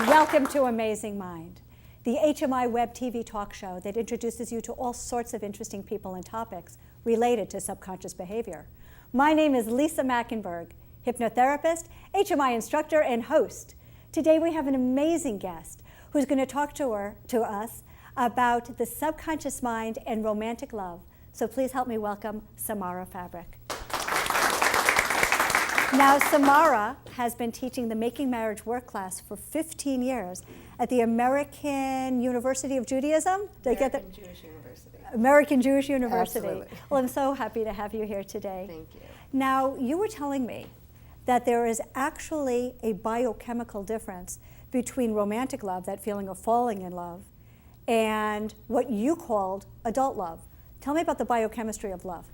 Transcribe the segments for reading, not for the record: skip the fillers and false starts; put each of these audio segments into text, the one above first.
Welcome to Amazing Mind, the HMIwebTV talk show that introduces you to all sorts of interesting people and topics related to subconscious behavior. My name is Lisa Machenberg, hypnotherapist, HMI instructor, and host. Today we have an amazing guest who's going to talk to us about the subconscious mind and romantic love. So please help me welcome Samara Fabric. Now, Samara has been teaching the Making Marriage Work class for 15 years at the American University of Judaism. American Jewish University. American Jewish University. Absolutely. Well, I'm so happy to have you here today. Thank you. Now, you were telling me that there is actually a biochemical difference between romantic love, that feeling of falling in love, and what you called adult love. Tell me about the biochemistry of love.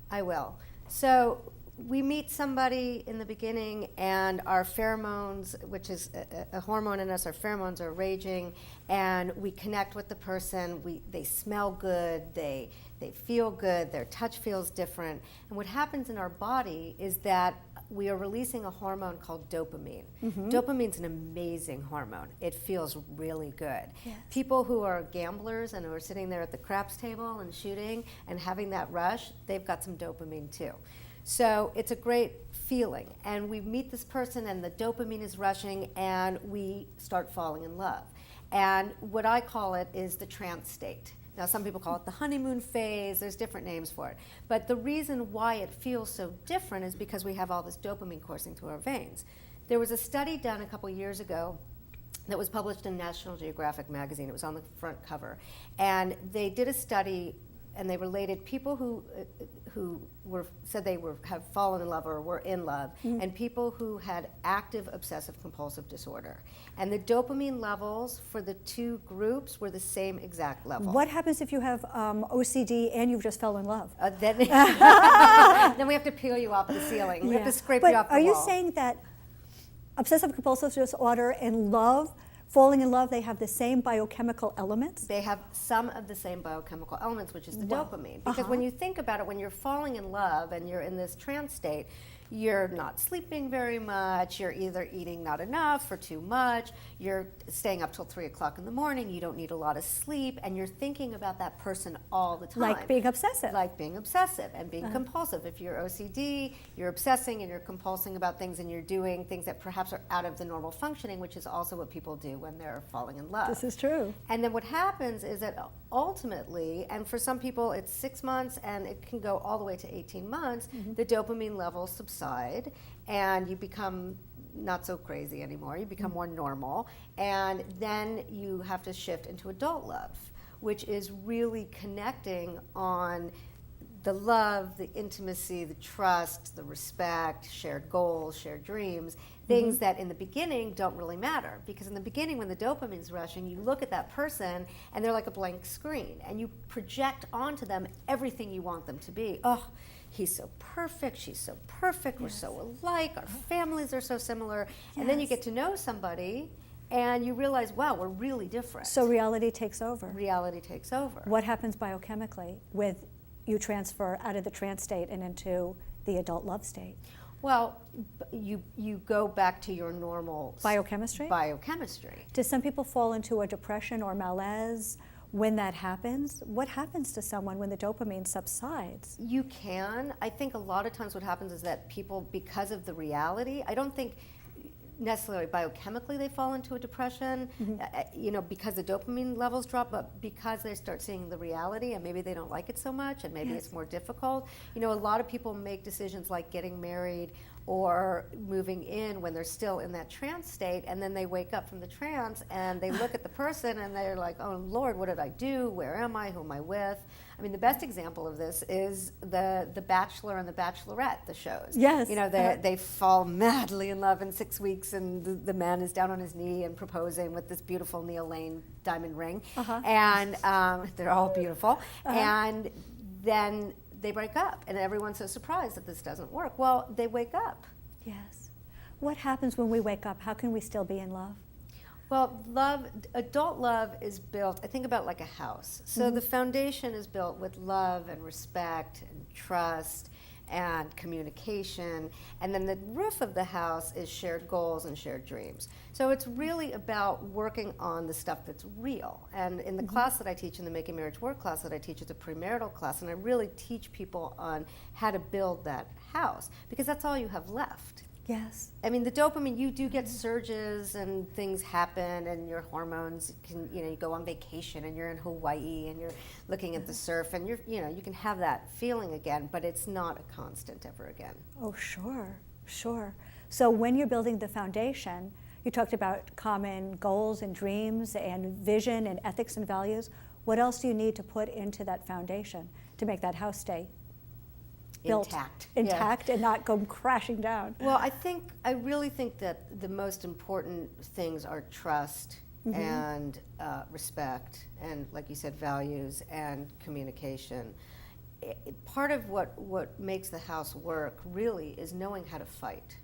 I will. So we meet somebody in the beginning and our pheromones, which is a hormone in us, our pheromones are raging, and we connect with the person. They smell good, they feel good, their touch feels different. And what happens in our body is that we are releasing a hormone called dopamine. Mm-hmm. Dopamine's an amazing hormone. It feels really good. Yes. People who are gamblers and who are sitting there at the craps table and shooting and having that rush, they've got some dopamine too. So it's a great feeling, and we meet this person and the dopamine is rushing and we start falling in love. And what I call it is the trance state. Now some people call it the honeymoon phase, there's different names for it. But the reason why it feels so different is because we have all this dopamine coursing through our veins. There was a study done a couple years ago that was published in National Geographic magazine. It was on the front cover. And they did a study and they related people who said they have fallen in love or were in love, mm-hmm. and people who had active obsessive compulsive disorder. And the dopamine levels for the two groups were the same exact level. What happens if you have OCD and you've just fell in love? Then we have to peel you off the ceiling. We have to scrape but you off the wall. Are you wall. saying that obsessive compulsive disorder and love, falling in love, they have the same biochemical elements? They have some of the same biochemical elements, which is the dopamine. Because when you think about it, when you're falling in love and you're in this trance state, you're not sleeping very much, you're either eating not enough or too much, you're staying up till 3 o'clock in the morning, you don't need a lot of sleep, and you're thinking about that person all the time. Like being obsessive. Like being obsessive and being compulsive. If you're OCD, you're obsessing and you're compulsing about things and you're doing things that perhaps are out of the normal functioning, which is also what people do when they're falling in love. This is true. And then what happens is that ultimately, and for some people it's 6 months and it can go all the way to 18 months, mm-hmm. the dopamine levels subside and you become not so crazy anymore, you become more normal, and then you have to shift into adult love, which is really connecting on the love, the intimacy, the trust, the respect, shared goals, shared dreams, things mm-hmm. that in the beginning don't really matter. Because in the beginning when the dopamine's rushing, you look at that person and they're like a blank screen and you project onto them everything you want them to be. Oh, he's so perfect, she's so perfect, we're so alike, our families are so similar. And then you get to know somebody and you realize, wow, we're really different. So reality takes over. Reality takes over. What happens biochemically with you transfer out of the trance state and into the adult love state? Well, you go back to your normal biochemistry. Does some people fall into a depression or malaise when that happens? What happens to someone when the dopamine subsides? You can. I think a lot of times what happens is that people, because of the reality, I don't think necessarily biochemically they fall into a depression, mm-hmm. Because the dopamine levels drop, but because they start seeing the reality and maybe they don't like it so much and maybe it's more difficult. A lot of people make decisions like getting married or moving in when they're still in that trance state, and then they wake up from the trance and they look at the person and they're like, oh Lord, what did I do? Where am I? Who am I with? I mean, the best example of this is the Bachelor and the Bachelorette, the shows. Yes. They fall madly in love in 6 weeks, and the man is down on his knee and proposing with this beautiful Neil Lane diamond ring, and they're all beautiful, and then they break up, and everyone's so surprised that this doesn't work. Well, they wake up. Yes. What happens when we wake up? How can we still be in love? Well, adult love is built, I think about like a house. So mm-hmm. the foundation is built with love and respect and trust and communication, and then the roof of the house is shared goals and shared dreams. So it's really about working on the stuff that's real. And in the class that I teach, in the Making Marriage Work class that I teach, it's a premarital class, and I really teach people on how to build that house, because that's all you have left. Yes. I mean, the dopamine, you do get surges and things happen, and your hormones can, you go on vacation and you're in Hawaii and you're looking at the surf, and you can have that feeling again, but it's not a constant ever again. Oh, sure, sure. So when you're building the foundation, you talked about common goals and dreams and vision and ethics and values. What else do you need to put into that foundation to make that house stay built intact and not go crashing down? Well, I really think that the most important things are trust and respect, and, like you said, values and communication. Part of what makes the house work really is knowing how to fight.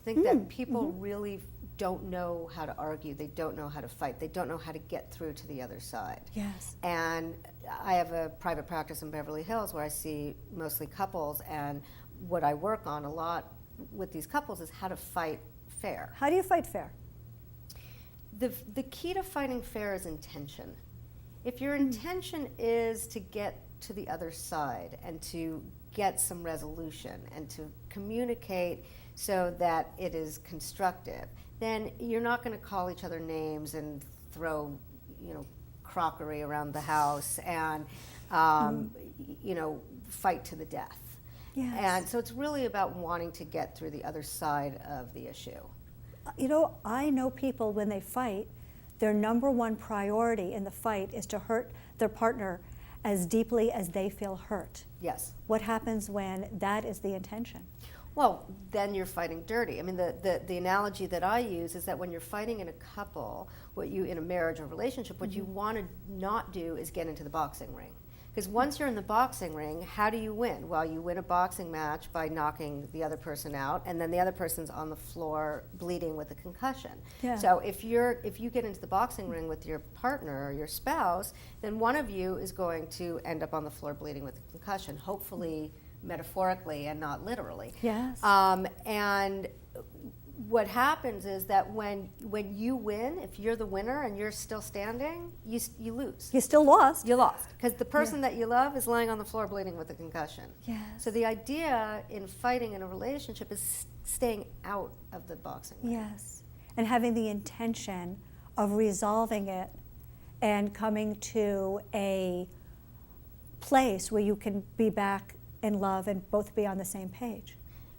I think that people really don't know how to argue. They don't know how to fight. They don't know how to get through to the other side. Yes. And I have a private practice in Beverly Hills where I see mostly couples, and what I work on a lot with these couples is how to fight fair. How do you fight fair? The key to fighting fair is intention. If your intention is to get to the other side and to get some resolution and to communicate so that it is constructive, then you're not going to call each other names and throw, crockery around the house and, fight to the death. Yes. And so it's really about wanting to get through the other side of the issue. I know people, when they fight, their number one priority in the fight is to hurt their partner as deeply as they feel hurt. Yes. What happens when that is the intention? Well, then you're fighting dirty. I mean, the analogy that I use is that when you're fighting in a couple, in a marriage or relationship, what you want to not do is get into the boxing ring. Because once you're in the boxing ring, how do you win? Well, you win a boxing match by knocking the other person out, and then the other person's on the floor bleeding with a concussion. Yeah. So if you get into the boxing ring with your partner or your spouse, then one of you is going to end up on the floor bleeding with a concussion, hopefully metaphorically and not literally. Yes. And what happens is that when you win, if you're the winner and you're still standing, you lose. You still lost. You lost, because the person that you love is lying on the floor bleeding with a concussion. Yes. So the idea in fighting in a relationship is staying out of the boxing ring. Yes. And having the intention of resolving it and coming to a place where you can be back in love and both be on the same page.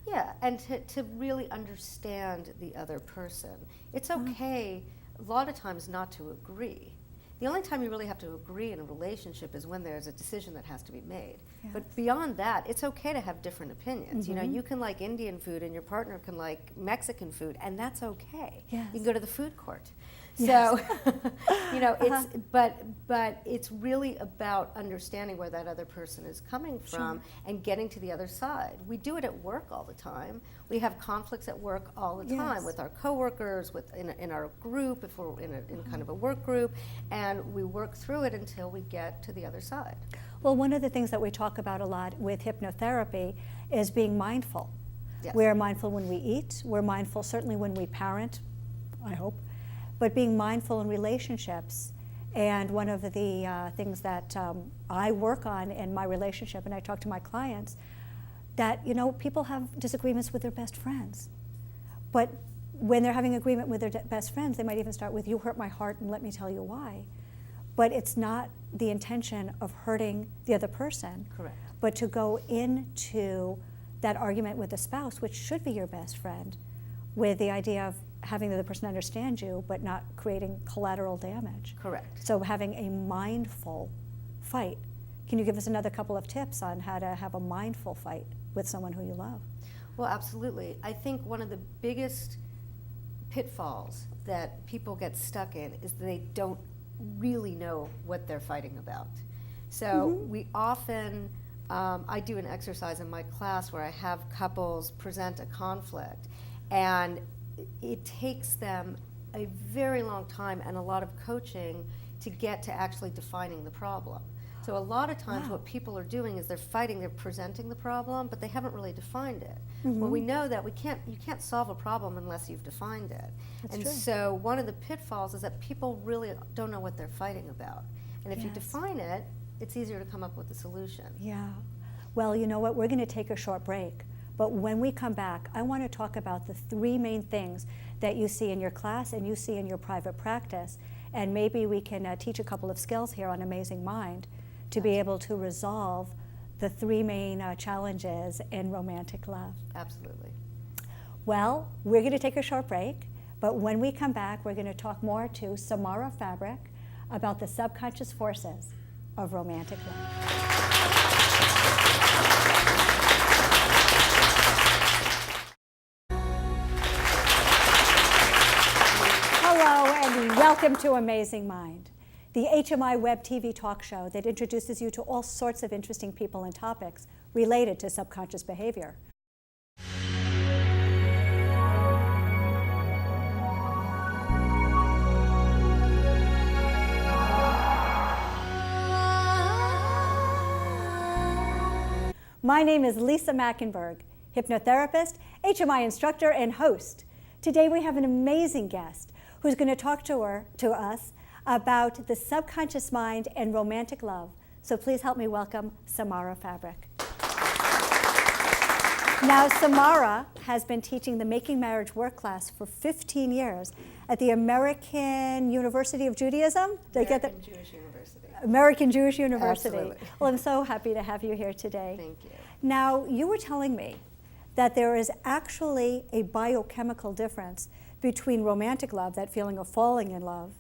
Yeah, and to really understand the other person. It's okay a lot of times not to agree. The only time you really have to agree in a relationship is when there's a decision that has to be made. Yes. But beyond that, it's okay to have different opinions. You can like Indian food and your partner can like Mexican food, and that's okay. Yes. You can go to the food court. Yes. So, but it's really about understanding where that other person is coming from and getting to the other side. We do it at work all the time. We have conflicts at work all the time with our coworkers, in our group, if we're in kind of a work group, and we work through it until we get to the other side. Well, one of the things that we talk about a lot with hypnotherapy is being mindful. Yes. We're mindful when we eat. We're mindful certainly when we parent, I hope. But being mindful in relationships, and one of the things that I work on in my relationship, and I talk to my clients, that people have disagreements with their best friends, but when they're having agreement with their best friends, they might even start with, "You hurt my heart, and let me tell you why." But it's not the intention of hurting the other person. Correct. But to go into that argument with a spouse, which should be your best friend, with the idea of having the other person understand you, but not creating collateral damage. Correct. So having a mindful fight. Can you give us another couple of tips on how to have a mindful fight with someone who you love? Well, absolutely. I think one of the biggest pitfalls that people get stuck in is they don't really know what they're fighting about. So we often, I do an exercise in my class where I have couples present a conflict, and it takes them a very long time and a lot of coaching to get to actually defining the problem. So a lot of times Wow. what people are doing is they're fighting, they're presenting the problem, but they haven't really defined it. Mm-hmm. Well, we know that you can't solve a problem unless you've defined it. That's and true. so one of the pitfalls is that people really don't know what they're fighting about. And if you Yes. define it, it's easier to come up with a solution. Yeah. Well, you know what? We're going to take a short break. But when we come back, I want to talk about the 3 main things that you see in your class and you see in your private practice. And maybe we can teach a couple of skills here on Amazing Mind to be able to resolve the 3 main challenges in romantic love. Absolutely. Well, we're going to take a short break. But when we come back, we're going to talk more to Samara Fabric about the subconscious forces of romantic love. Hello and welcome to Amazing Mind, the HMIwebTV talk show that introduces you to all sorts of interesting people and topics related to subconscious behavior. My name is Lisa Machenberg, hypnotherapist, HMI instructor, and host. Today we have an amazing guest who's going to talk to us about the subconscious mind and romantic love. So please help me welcome Samara Fabric. Now, Samara has been teaching the Making Marriage Work class for 15 years at the American University of Judaism. Did I get that? American Jewish University. American Jewish University. Absolutely. Well, I'm so happy to have you here today. Thank you. Now, you were telling me that there is actually a biochemical difference between romantic love, that feeling of falling in love,